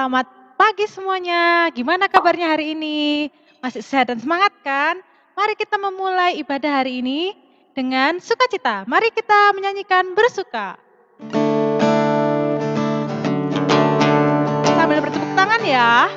Selamat pagi semuanya. Gimana kabarnya hari ini? Masih sehat dan semangat kan? Mari kita memulai ibadah hari ini dengan sukacita. Mari kita menyanyikan bersuka. Sambil bertepuk tangan ya.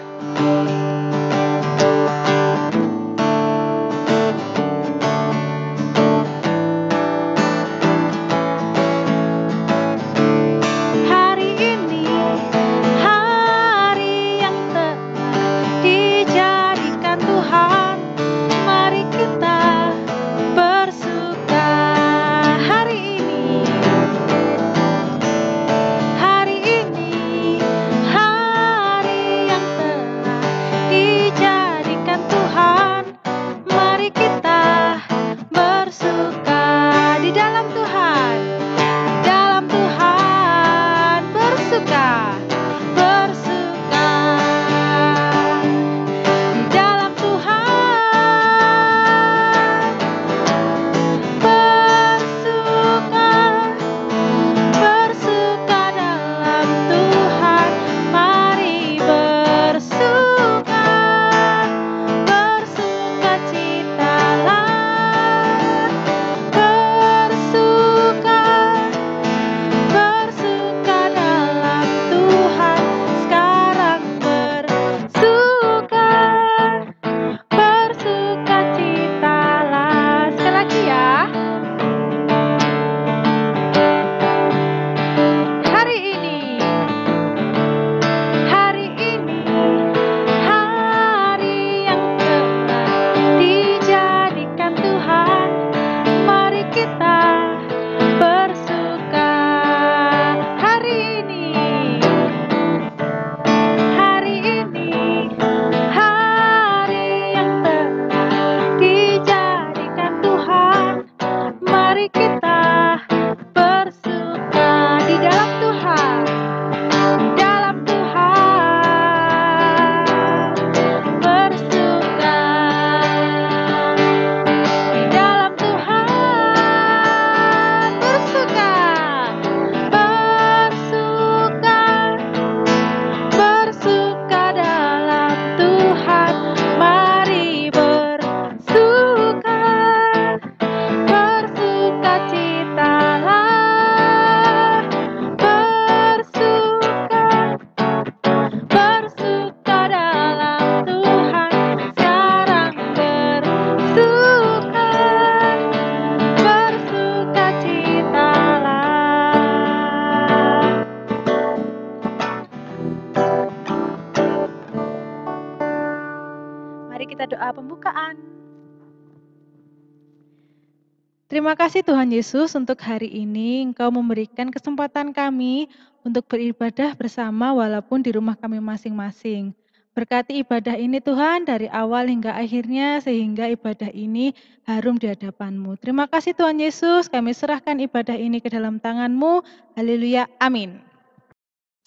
Terima kasih Tuhan Yesus untuk hari ini Engkau memberikan kesempatan kami untuk beribadah bersama walaupun di rumah kami masing-masing. Berkati ibadah ini Tuhan dari awal hingga akhirnya sehingga ibadah ini harum di hadapan-Mu. Terima kasih Tuhan Yesus, kami serahkan ibadah ini ke dalam tangan-Mu. Haleluya, amin.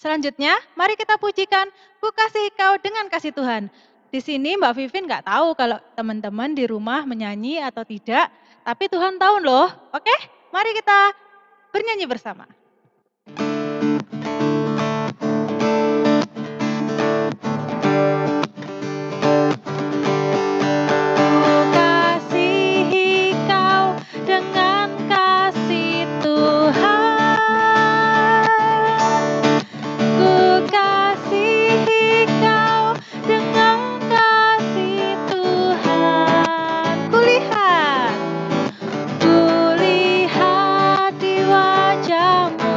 Selanjutnya, mari kita pujikan Ku Kasihi Kau dengan kasih Tuhan. Di sini Mbak Vivin nggak tahu kalau teman-teman di rumah menyanyi atau tidak. Tapi Tuhan tahu loh, oke? Mari kita bernyanyi bersama. Kulihat di wajahmu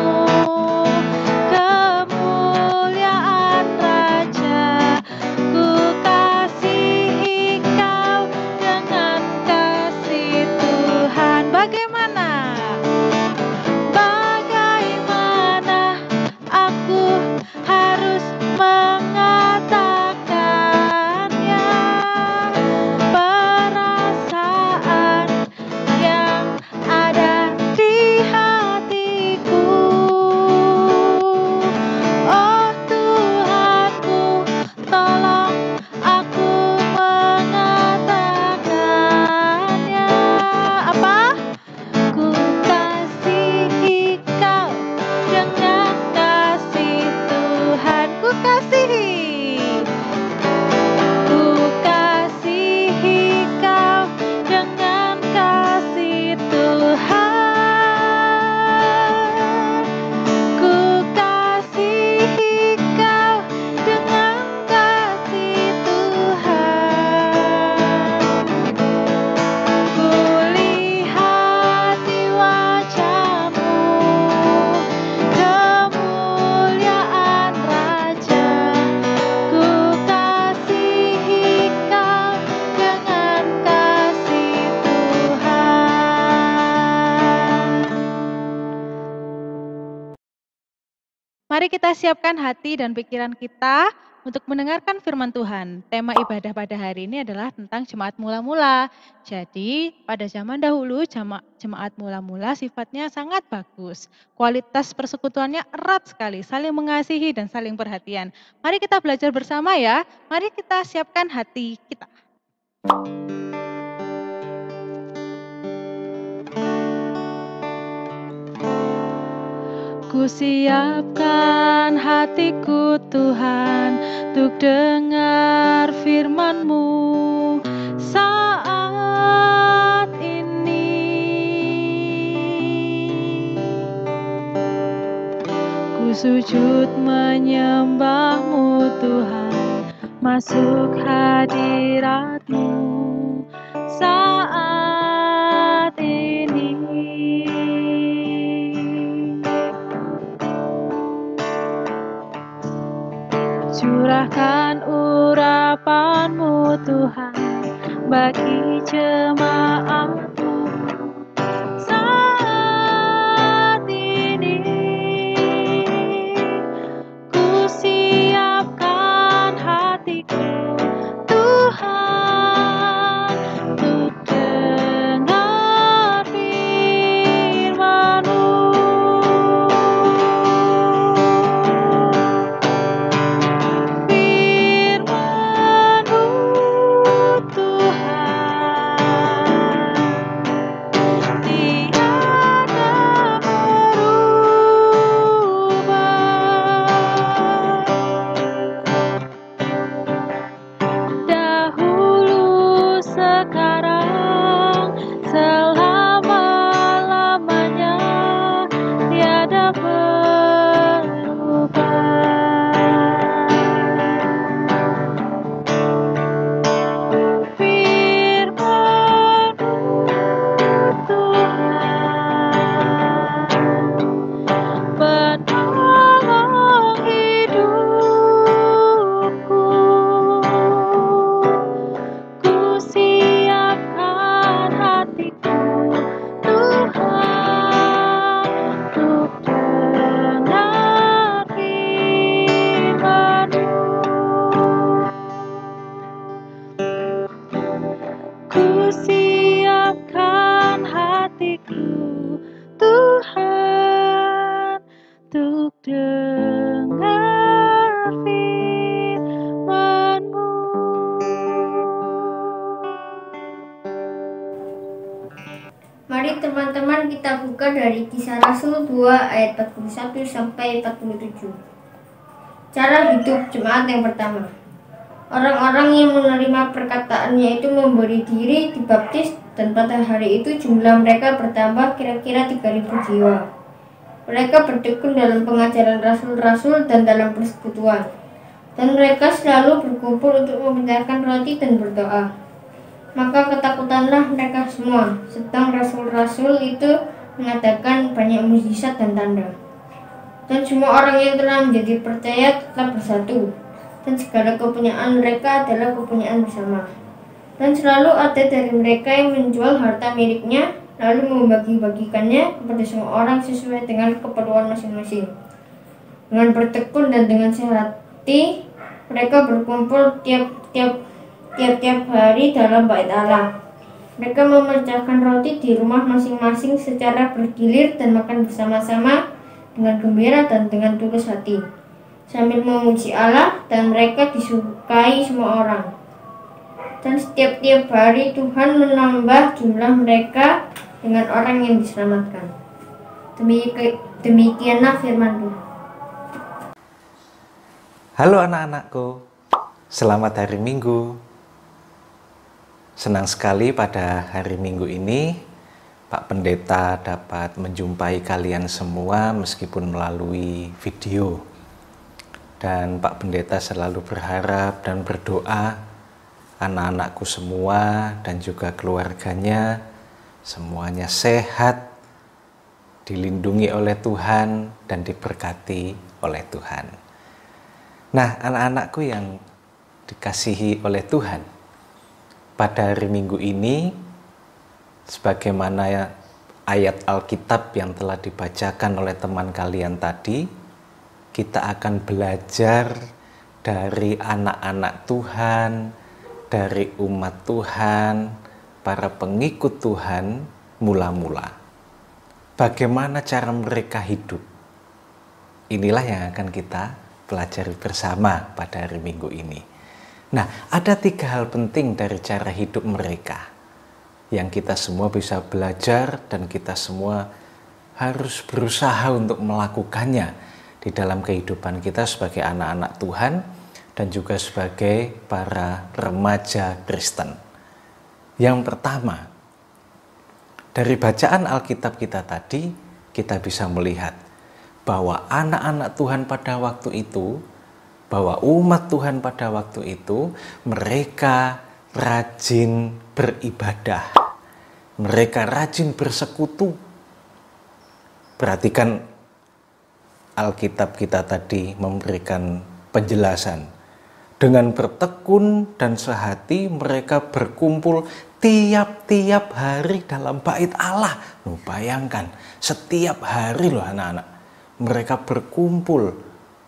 Mari kita siapkan hati dan pikiran kita untuk mendengarkan firman Tuhan. Tema ibadah pada hari ini adalah tentang jemaat mula-mula. Jadi, pada zaman dahulu jemaat mula-mula sifatnya sangat bagus. Kualitas persekutuannya erat sekali, saling mengasihi dan saling perhatian. Mari kita belajar bersama ya. Mari kita siapkan hati kita. Ku siapkan hatiku Tuhan untuk dengar firman-Mu saat ini. Ku sujud menyembah-Mu Tuhan, masuk hadirat-Mu saat ini. Curahkan urapan-Mu Tuhan bagi jemaat-Mu saat ini. Ku siapkan hatiku Tuhan untuk dengar firman-Mu. Sekarang, selama-lamanya, tiada berubah. Firman-Mu Tuhan, penolong hidupku. Ku siapkan hatiku Tuhan untuk dengar firman-Mu. Ku siapkan hatiku Tuhan untuk dengar firman-Mu. Mari teman-teman kita buka dari Kisah Rasul 2 ayat 41 sampai 47. Cara hidup jemaat yang pertama. Orang-orang yang menerima perkataannya itu memberi diri dibaptis, dan pada hari itu jumlah mereka bertambah kira-kira 3.000 jiwa. Mereka bertekun dalam pengajaran rasul-rasul dan dalam persekutuan. Dan mereka selalu berkumpul untuk memecahkan roti dan berdoa. Maka ketakutanlah mereka semua, sedang rasul-rasul itu mengadakan banyak mukjizat dan tanda. Dan semua orang yang telah menjadi percaya tetap bersatu, dan segala kepunyaan mereka adalah kepunyaan bersama. Dan selalu ada dari mereka yang menjual harta miliknya, lalu membagi-bagikannya kepada semua orang sesuai dengan keperluan masing-masing. Dengan bertekun dan dengan sehat hati, mereka berkumpul tiap-tiap hari dalam bait Allah. Mereka memecahkan roti di rumah masing-masing secara bergilir dan makan bersama-sama dengan gembira dan dengan tulus hati, sambil memuji Allah, dan mereka disukai semua orang. Dan setiap hari Tuhan menambah jumlah mereka dengan orang yang diselamatkan. Demikianlah firman Tuhan. Halo anak-anakku, selamat hari Minggu. Senang sekali pada hari Minggu ini Pak Pendeta dapat menjumpai kalian semua meskipun melalui video. Dan Pak Pendeta selalu berharap dan berdoa anak-anakku semua dan juga keluarganya semuanya sehat, dilindungi oleh Tuhan dan diberkati oleh Tuhan. Nah, anak-anakku yang dikasihi oleh Tuhan, pada hari Minggu ini, sebagaimana ayat Alkitab yang telah dibacakan oleh teman kalian tadi, kita akan belajar dari anak-anak Tuhan, dari umat Tuhan, para pengikut Tuhan mula-mula. Bagaimana cara mereka hidup? Inilah yang akan kita pelajari bersama pada hari Minggu ini. Nah, ada 3 hal penting dari cara hidup mereka yang kita semua bisa belajar dan kita semua harus berusaha untuk melakukannya di dalam kehidupan kita sebagai anak-anak Tuhan dan juga sebagai para remaja Kristen. Yang pertama, dari bacaan Alkitab kita tadi, kita bisa melihat bahwa anak-anak Tuhan pada waktu itu, bahwa umat Tuhan pada waktu itu, mereka rajin beribadah. Mereka rajin bersekutu. Perhatikan Alkitab kita tadi memberikan penjelasan. Dengan bertekun dan sehati mereka berkumpul tiap-tiap hari dalam bait Allah. Bayangkan, setiap hari loh anak-anak. Mereka berkumpul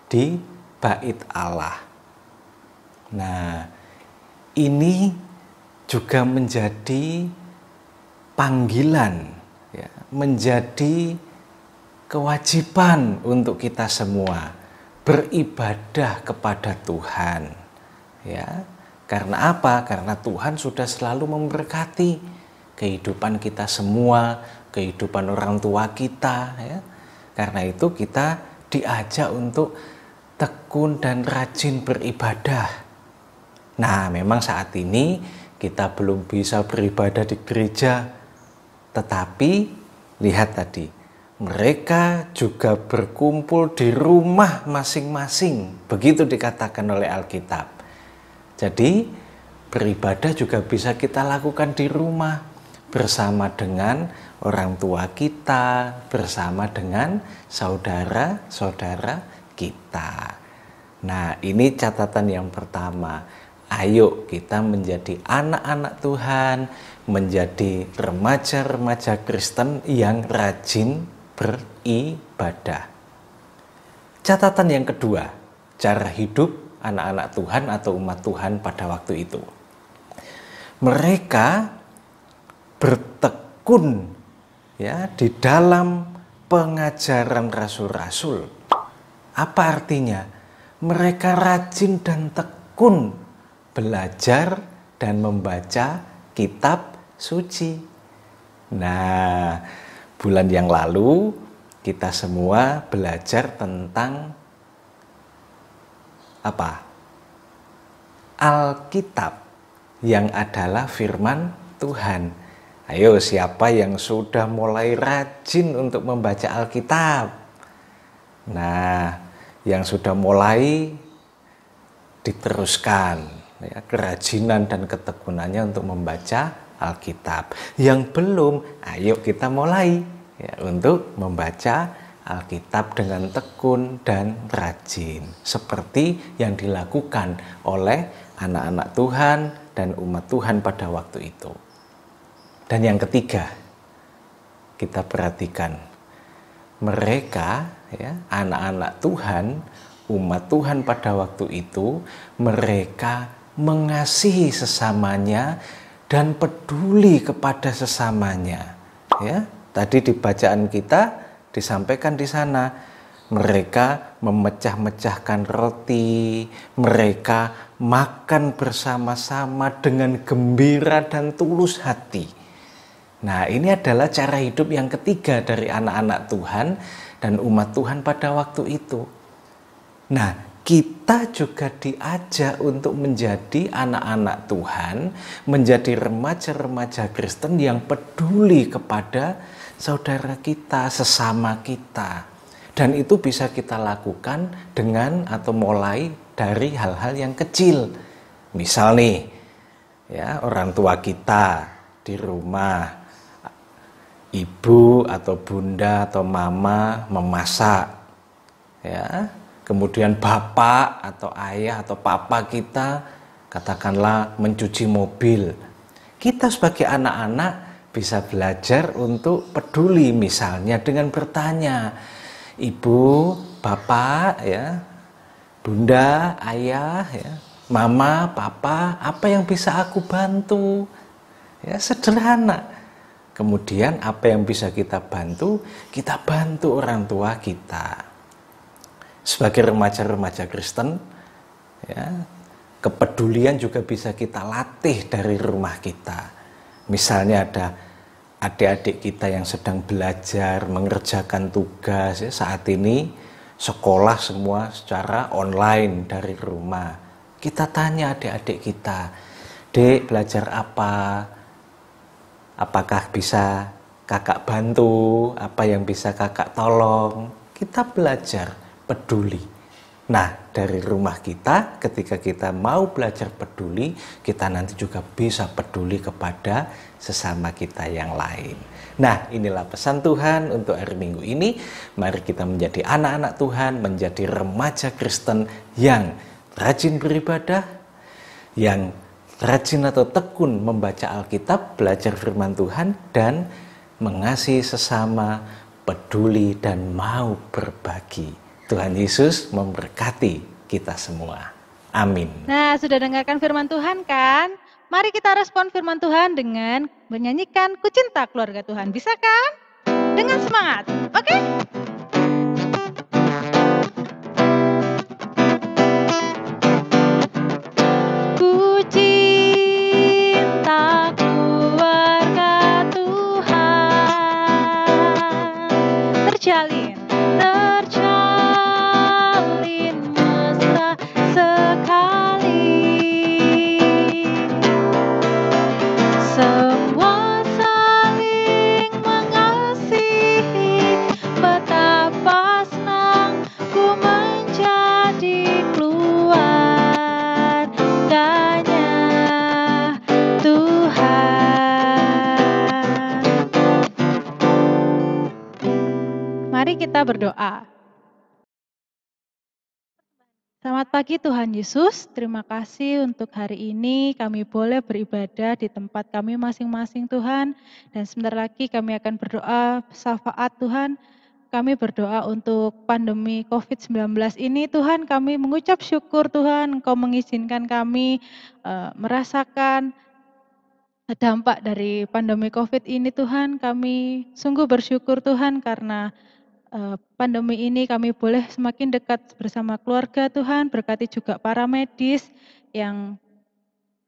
di bait Allah. Nah, ini juga menjadi panggilan, ya, menjadi kewajiban untuk kita semua beribadah kepada Tuhan. Ya, karena apa? Karena Tuhan sudah selalu memberkati kehidupan kita semua, kehidupan orang tua kita, ya. Karena itu kita diajak untuk tekun dan rajin beribadah. Nah, memang saat ini kita belum bisa beribadah di gereja, tetapi lihat tadi, mereka juga berkumpul di rumah masing-masing. Begitu dikatakan oleh Alkitab. Jadi, beribadah juga bisa kita lakukan di rumah bersama dengan orang tua kita, bersama dengan saudara-saudara kita. Nah, ini catatan yang pertama. Ayo kita menjadi anak-anak Tuhan, menjadi remaja-remaja Kristen yang rajin beribadah. Catatan yang kedua, cara hidup anak-anak Tuhan atau umat Tuhan pada waktu itu. Mereka bertekun, ya, di dalam pengajaran rasul-rasul. Apa artinya? Mereka rajin dan tekun belajar dan membaca kitab suci. Nah, bulan yang lalu kita semua belajar tentang apa? Alkitab yang adalah firman Tuhan. Ayo, siapa yang sudah mulai rajin untuk membaca Alkitab? Nah, yang sudah mulai diteruskan, ya, kerajinan dan ketekunannya untuk membaca Alkitab. Yang belum, ayo kita mulai, ya, untuk membaca Alkitab dengan tekun dan rajin. Seperti yang dilakukan oleh anak-anak Tuhan dan umat Tuhan pada waktu itu. Dan yang ketiga, kita perhatikan mereka, ya, anak-anak Tuhan, umat Tuhan pada waktu itu, mereka mengasihi sesamanya dan peduli kepada sesamanya. Ya, tadi di bacaan kita disampaikan di sana, mereka memecah-mecahkan roti, mereka makan bersama-sama dengan gembira dan tulus hati. Nah, ini adalah cara hidup yang ketiga dari anak-anak Tuhan dan umat Tuhan pada waktu itu. Nah, kita juga diajak untuk menjadi anak-anak Tuhan, menjadi remaja-remaja Kristen yang peduli kepada saudara kita, sesama kita. Dan itu bisa kita lakukan dengan atau mulai dari hal-hal yang kecil. Misal nih, ya, orang tua kita di rumah, ibu atau bunda atau mama memasak, ya, kemudian bapak atau ayah atau papa kita katakanlah mencuci mobil. Kita sebagai anak-anak bisa belajar untuk peduli, misalnya dengan bertanya, ibu, Bapak ya, Bunda, Ayah ya, Mama, Papa, apa yang bisa aku bantu? Ya, sederhana. Kemudian apa yang bisa kita bantu orang tua kita. Sebagai remaja-remaja Kristen, ya, kepedulian juga bisa kita latih dari rumah kita. Misalnya ada adik-adik kita yang sedang belajar, mengerjakan tugas, ya, saat ini sekolah semua secara online dari rumah. Kita tanya adik-adik kita, "Dek, belajar apa? Apakah bisa kakak bantu? Apa yang bisa kakak tolong?" Kita belajar peduli. Nah, dari rumah kita, ketika kita mau belajar peduli, kita nanti juga bisa peduli kepada sesama kita yang lain. Nah, inilah pesan Tuhan untuk hari Minggu ini. Mari kita menjadi anak-anak Tuhan, menjadi remaja Kristen yang rajin beribadah, yang rajin atau tekun membaca Alkitab, belajar firman Tuhan, dan mengasihi sesama, peduli, dan mau berbagi. Tuhan Yesus memberkati kita semua. Amin. Nah, sudah dengarkan firman Tuhan kan? Mari kita respon firman Tuhan dengan menyanyikan Ku Cinta Keluarga Tuhan. Bisa kan? Dengan semangat. Oke? Ku cinta keluarga Tuhan. Terjalin mesra sekali. Semua saling mengasihi, betapa senang ku menjadi keluarganya Tuhan. Mari kita berdoa. Selamat pagi Tuhan Yesus, terima kasih untuk hari ini kami boleh beribadah di tempat kami masing-masing Tuhan. Dan sebentar lagi kami akan berdoa syafaat Tuhan. Kami berdoa untuk pandemi COVID-19 ini Tuhan, kami mengucap syukur Tuhan Engkau mengizinkan kami merasakan dampak dari pandemi COVID ini Tuhan. Kami sungguh bersyukur Tuhan karena pandemi ini kami boleh semakin dekat bersama keluarga Tuhan, berkati juga para medis yang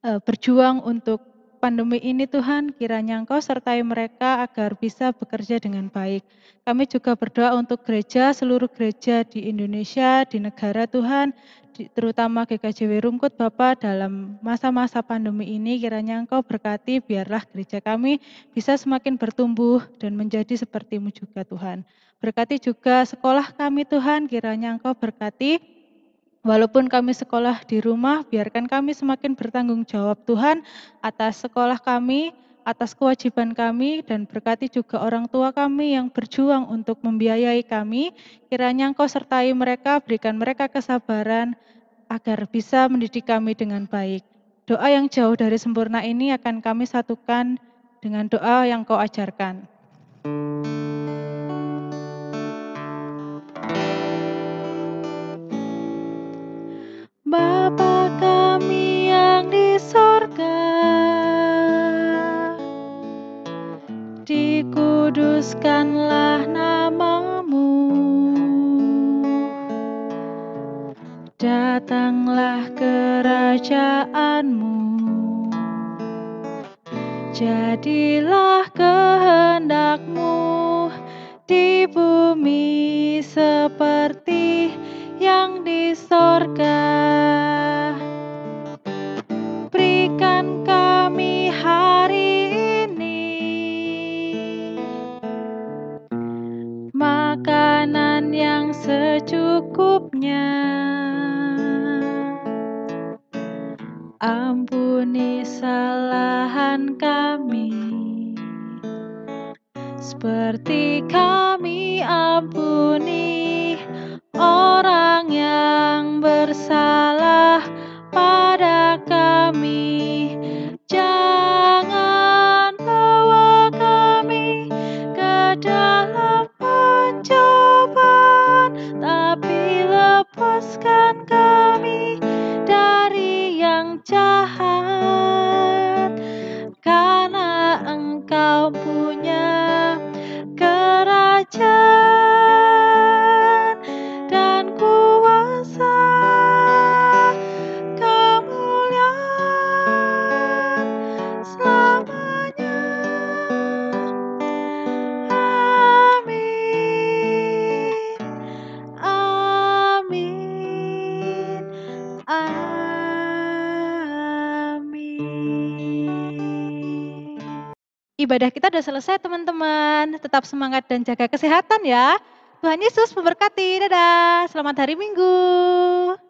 berjuang untuk pandemi ini Tuhan, kiranya Engkau sertai mereka agar bisa bekerja dengan baik. Kami juga berdoa untuk gereja, seluruh gereja di Indonesia, di negara Tuhan, terutama GKJW Rungkut Bapa dalam masa-masa pandemi ini, kiranya Engkau berkati, biarlah gereja kami bisa semakin bertumbuh dan menjadi seperti-Mu juga Tuhan. Berkati juga sekolah kami Tuhan, kiranya Engkau berkati, walaupun kami sekolah di rumah, biarkan kami semakin bertanggung jawab Tuhan atas sekolah kami, atas kewajiban kami, dan berkati juga orang tua kami yang berjuang untuk membiayai kami. Kiranya Engkau sertai mereka, berikan mereka kesabaran agar bisa mendidik kami dengan baik. Doa yang jauh dari sempurna ini akan kami satukan dengan doa yang Kau ajarkan. Bapa kami yang di sorga, dikuduskanlah nama-Mu, datanglah kerajaan-Mu, jadilah kehendak-Mu di bumi seperti yang di sorga. Berikan kami hari ini makanan yang secukupnya. Ampuni kesalahan kami, seperti kami ampuni orang yang bersalah pada kami. Jangan bawa kami ke dalam pencobaan, tapi Ibadah kita sudah selesai teman-teman. Tetap semangat dan jaga kesehatan ya. Tuhan Yesus memberkati. Dadah. Selamat hari Minggu.